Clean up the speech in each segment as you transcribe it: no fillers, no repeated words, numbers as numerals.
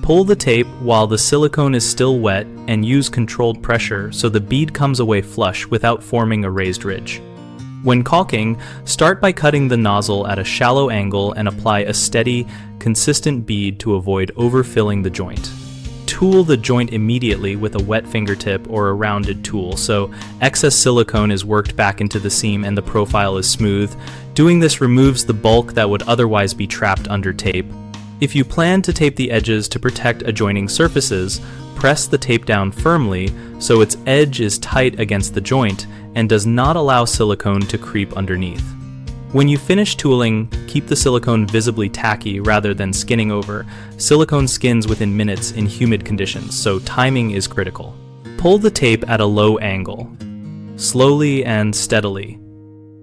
Pull the tape while the silicone is still wet and use controlled pressure so the bead comes away flush without forming a raised ridge. When caulking, start by cutting the nozzle at a shallow angle and apply a steady, consistent bead to avoid overfilling the joint. Tool the joint immediately with a wet fingertip or a rounded tool so excess silicone is worked back into the seam and the profile is smooth. Doing this removes the bulk that would otherwise be trapped under tape. If you plan to tape the edges to protect adjoining surfaces, press the tape down firmly so its edge is tight against the joint and does not allow silicone to creep underneath. When you finish tooling, keep the silicone visibly tacky rather than skinning over. Silicone skins within minutes in humid conditions, so timing is critical. Pull the tape at a low angle, slowly and steadily,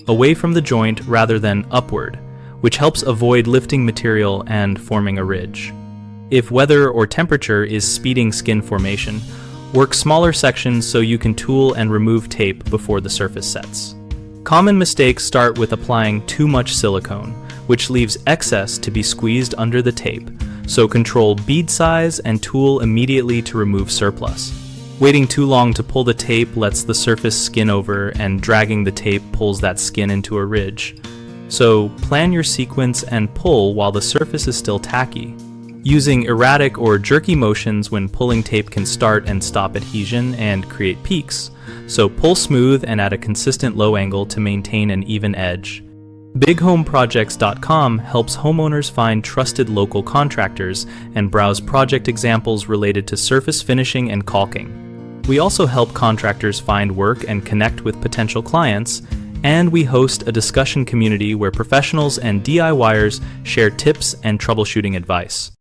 away from the joint rather than upward, which helps avoid lifting material and forming a ridge. If weather or temperature is speeding skin formation, work smaller sections so you can tool and remove tape before the surface sets. Common mistakes start with applying too much silicone, which leaves excess to be squeezed under the tape, so control bead size and tool immediately to remove surplus. Waiting too long to pull the tape lets the surface skin over, and dragging the tape pulls that skin into a ridge. So plan your sequence and pull while the surface is still tacky. Using erratic or jerky motions when pulling tape can start and stop adhesion and create peaks, so pull smooth and at a consistent low angle to maintain an even edge. BigHomeProjects.com helps homeowners find trusted local contractors and browse project examples related to surface finishing and caulking. We also help contractors find work and connect with potential clients, and we host a discussion community where professionals and DIYers share tips and troubleshooting advice.